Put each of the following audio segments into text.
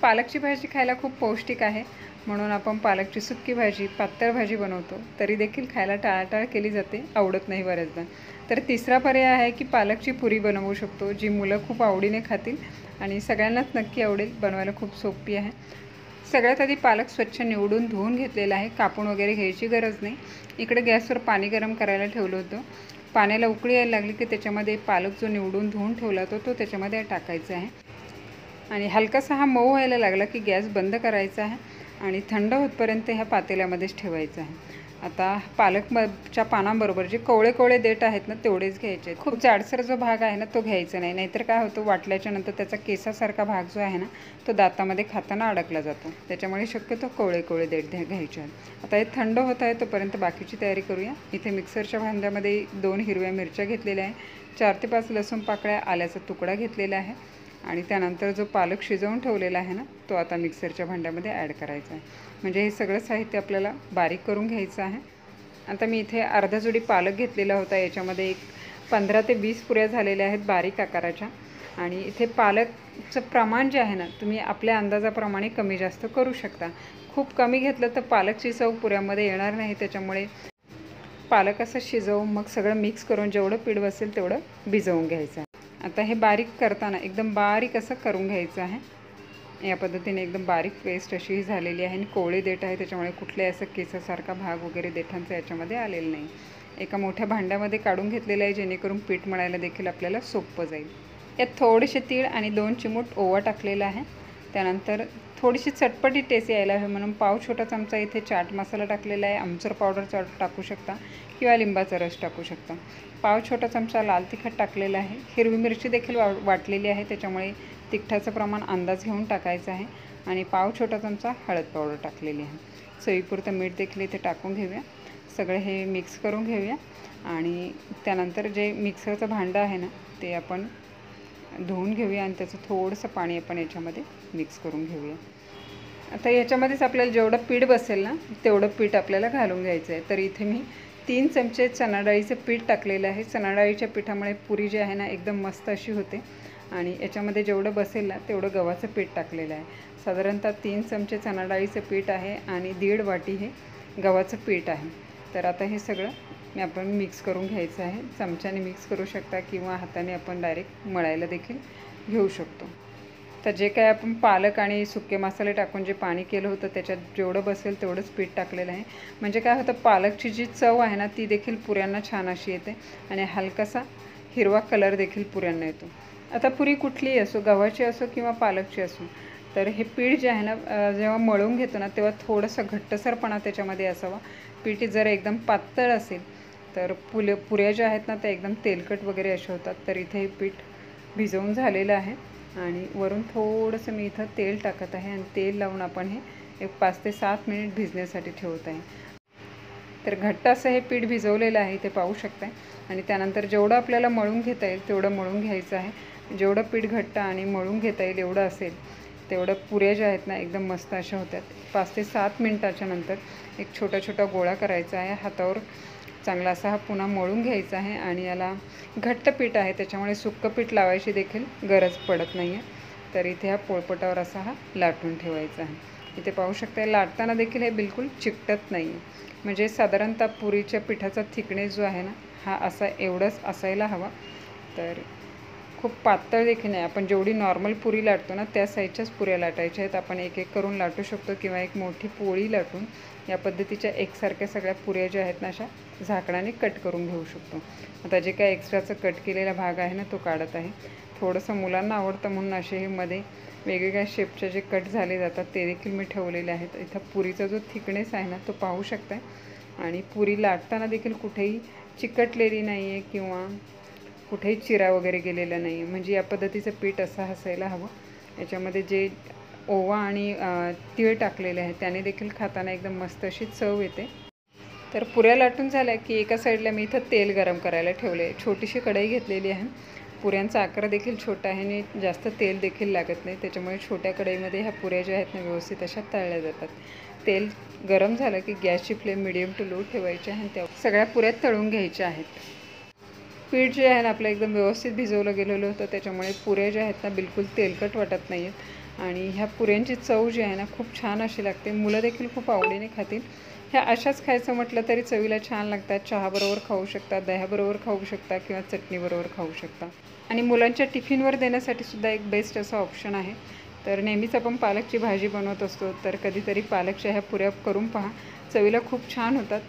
पालकची भाजी खायला खूप पौष्टिक आहे, म्हणून आपण पालकची सुक्की भाजी, पातळ भाजी बनवतो, तरी देखील खायला टाळाटाळ केली जाते, आवडत नाही बऱ्याचदा. तर तिसरा पर्याय आहे की पालकची पुरी बनवू शकतो, जी मुलं खूप आवडीने खातील आणि सगळ्यांनाच नक्की आवडेल. बनवायला खूप सोपी आहे. सगळ्यात आधी पालक स्वच्छ निवडून धुवून घेतलेला आहे, कापून वगैरे घ्यायची गरज नाही. इकडे गॅसवर पाणी गरम करायला ठेवलं होतं. पाण्याला उकळी यायला लागली की त्याच्यामध्ये पालक जो निवडून धुवून ठेवला होता तो त्याच्यामध्ये टाकायचा आहे आणि हलकासा हा मऊ व्हायला लागला की गॅस बंद करायचा आहे आणि थंड होतपर्यंत ह्या पातेल्यामध्येच ठेवायचं आहे. आता पालकच्या पानांबरोबर जे कोवळे कोवळे देठ आहेत ना तेवढेच घ्यायचे. खूप जाडसर जो भाग आहे ना तो घ्यायचा नाही, नाहीतर काय होतं, वाटल्याच्या नंतर त्याचा केसासारखा भाग जो आहे ना तो दातामध्ये खाताना अडकला जातो. त्याच्यामुळे शक्यतो कोवळे कोवळे देठ घ्यायचे आहेत. आता हे थंड होत आहे तोपर्यंत बाकीची तयारी करूया. इथे मिक्सरच्या भांड्यामध्ये 2 हिरव्या मिरच्या घेतलेल्या आहे, 4 ते 5 लसूण पाकळ्या, आल्याचा तुकडा घेतलेला आहे आणि त्यानंतर जो पालक शिजवून ठेवलेला आहे ना तो आता मिक्सरच्या भांड्यामध्ये ॲड करायचा आहे. म्हणजे हे सगळं साहित्य आपल्याला बारीक करून घ्यायचं आहे. आता मी इथे अर्धा जुडी पालक घेतलेला होता, याच्यामध्ये एक 15 ते 20 पुऱ्या झालेल्या आहेत बारीक आकाराच्या. आणि इथे पालकचं प्रमाण जे आहे ना तुम्ही आपल्या अंदाजाप्रमाणे कमी जास्त करू शकता. खूप कमी घेतलं तर पालकची चव पुऱ्यामध्ये येणार नाही, त्याच्यामुळे पालक असं शिजवून मग सगळं मिक्स करून जेवढं पीठ बसेल तेवढं भिजवून घ्यायचं आहे. आता हे बारीक करताना एकदम बारीक असं करून घ्यायचं आहे. या पद्धतीने एकदम बारीक पेस्ट अशी झालेली आहे आणि कोवळे देठ आहे, त्याच्यामुळे कुठल्याही असं केसासारखा भाग वगैरे देठांचा याच्यामध्ये आलेला नाही. एका मोठ्या भांड्यामध्ये काढून घेतलेलं आहे, जेणेकरून पीठ मळायला देखील आपल्याला सोपं जाईल. यात थोडेसे तीळ आणि 2 चिमूट ओवा टाकलेला आहे. त्यानंतर थोडीशी चटपटी टेस्ट यायला हवी म्हणून पाव छोटा चमचा इथे चाट मसाला टाकलेला आहे. आमचूर पावडर टाकू शकता किंवा लिंबाचा रस टाकू शकता. पाव छोटा चमचा लाल तिखट टाकलेला आहे. हिरवी मिरची देखील वाटलेली आहे, त्याच्यामुळे तिखटाचं प्रमाण अंदाज घेऊन टाकायचं आहे. आणि पाव छोटा चमचा हळद पावडर टाकलेली आहे. चवीपुरतं मीठ देखील इथे टाकून घेऊया. सगळं हे मिक्स करून घेऊया आणि त्यानंतर जे मिक्सरचं भांडं आहे ना ते आपण धुवून घेऊया आणि त्याचं थोडंसं पाणी आपण याच्यामध्ये मिक्स करून घेऊया. आता याच्यामध्येच आपल्याला जेवढं पीठ बसेल ना तेवढं पीठ आपल्याला घालून घ्यायचं आहे. तर इथे मी 3 चमचे चणा डाळीचं पीठ टाकलेलं आहे. चणा डाळीच्या पिठामुळे पुरी जी आहे ना एकदम मस्त अशी होते. आणि याच्यामध्ये जेवढं बसेल ना तेवढं गव्हाचं पीठ टाकलेलं आहे. साधारणतः 3 चमचे चणा डाळीचं पीठ आहे आणि 1.5 वाटी हे गव्हाचं पीठ आहे. तर आता हे सगळं आपण मिक्स करून घ्यायचं आहे. चमच्याने मिक्स करू शकता किंवा हाताने आपण डायरेक्ट मळायला देखील घेऊ शकतो. तर जे काय आपण पालक आणि सुके मसाले टाकून जे पाणी केलं होतं त्याच्यात जेवढं बसेल तेवढंच पीठ टाकलेलं आहे. म्हणजे काय होतं, पालकची जी चव आहे ना ती देखील पुऱ्यांना छान अशी येते आणि हलकासा हिरवा कलर देखील पुऱ्यांना येतो. आता पुरी कुठलीही असो, गव्हाची असो किंवा पालकची असो, तर हे पीठ जे आहे ना जेव्हा मळून घेतो ना तेव्हा थोडंसं घट्टसरपणा त्याच्यामध्ये असावा. पीठ जर एकदम पातळ असेल तर पुऱ्या ज्या आहेत ना त्या एकदम तेलकट वगैरे अशा होतात. तर इथे हे पीठ भिजवून झालेलं आहे आणि वरून थोडंसं मी इथं तेल टाकत आहे आणि तेल लावून आपण हे एक 5 ते 7 मिनिट भिजण्यासाठी ठेवत आहे. तर घट्ट असं हे पीठ भिजवलेलं आहे, ते पाहू शकताय. आणि त्यानंतर जेवढं आपल्याला मळून घेता येईल तेवढं मळून घ्यायचं आहे. जेवढं पीठ घट्ट आणि मळून घेता येईल एवढं असेल तेवढं पुऱ्या ज्या आहेत ना एकदम मस्त अशा होतात. 5 ते 7 मिनिटाच्या नंतर एक छोटा छोटा गोळा करायचा आहे. हातावर चांगला असा हा पुन्हा मळून घ्यायचा आहे आणि याला घट्ट पीठ आहे त्याच्यामुळे सुक्कं पीठ लावायची देखील गरज पडत नाही आहे. तर इथे हा पोळपटावर असा हा लाटून ठेवायचा आहे. इथे पाहू शकता लाटताना देखील हे बिलकुल चिकटत नाही आहे. म्हणजे साधारणतः पुरीच्या पिठाचा थिकनेस जो आहे ना हा असा एवढंच असायला हवा. तर खूप पातळ देखील नाही. आपण जेवढी नॉर्मल पुरी लाटतो ना त्या साईजच्याच पुऱ्या लाटायच्या आहेत. आपण एक एक करून लाटू शकतो किंवा एक मोठी पोळी लाटून या पद्धतीच्या एकसारख्या सगळ्या पुऱ्या ज्या आहेत ना अशा झाकणाने कट करून घेऊ शकतो. आता जे काय एक्स्ट्राचा कट केलेला भाग आहे ना तो काढत आहे. थोडंसं मुलांना आवडतं म्हणून असे हे मध्ये वेगवेगळ्या शेपचे जे कट झाले जातात ते देखील मी ठेवलेले आहेत. इथं पुरीचा जो थिकनेस आहे ना तो पाहू शकताय आणि पुरी लाटताना देखील कुठेही चिकटलेली नाही आहे किंवा कुठेही चिरा वगैरे गेलेला नाही आहे. म्हणजे या पद्धतीचं पीठ असं असायला हवं. याच्यामध्ये जे ओवा आणि तीळ टाकलेले आहे त्याने देखील खाताना एकदम मस्त अशी चव येते. तर पुऱ्या लाटून झाल्या की एका साईडला मी इथं तेल गरम करायला ठेवले. छोटीशी कढई घेतलेली आहे. पुऱ्यांचा आकार देखील छोटा आहे आणि जास्त तेल देखील लागत नाही, त्याच्यामुळे छोट्या कढईमध्ये ह्या पुऱ्या ज्या आहेत ना व्यवस्थित अशा तळल्या जातात. तेल गरम झालं की गॅसची फ्लेम मिडियम टू लो ठेवायची आहे आणि त्या सगळ्या पुऱ्या तळून घ्यायच्या आहेत. पीठ जे आहे ना आपलं एकदम व्यवस्थित भिजवलं गेलेलं होतं त्याच्यामुळे पुऱ्या ज्या आहेत ना बिलकुल तेलकट वाटत नाही आहेत आणि ह्या पुऱ्यांची चव जी आहे ना खूप छान अशी लागते. मुलं देखील खूप आवडीने खातील. ह्या अशाच खायचं म्हटलं तरी चवीला छान लागतात. चहाबरोबर खाऊ शकता, दह्याबरोबर खाऊ शकता किंवा चटणीबरोबर खाऊ शकता. आणि मुलांच्या टिफिनवर देण्यासाठी सुद्धा एक बेस्ट असा ऑप्शन आहे. तर नेहमीच आपण पालकची भाजी बनवत असतो, तर कधीतरी पालकच्या ह्या पुऱ्या करून पहा, चवीला खूप छान होतात.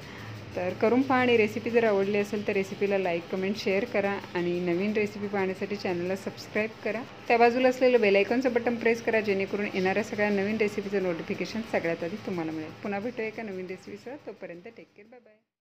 तर करून पहा आणि रेसिपी जर आवडली असेल तर रेसिपीला लाईक, कमेंट, शेअर करा आणि नवीन रेसिपी पाहण्यासाठी चॅनलला सबस्क्राईब करा. त्या बाजूला असलेलं बेल आयकॉनचं बटन प्रेस करा, जेणेकरून येणाऱ्या सगळ्या नवीन रेसिपीचं नोटिफिकेशन सगळ्यात आधी तुम्हाला मिळेल. पुन्हा भेटूया एका नवीन रेसिपीसह. तोपर्यंत टेक केअर, बाय बाय.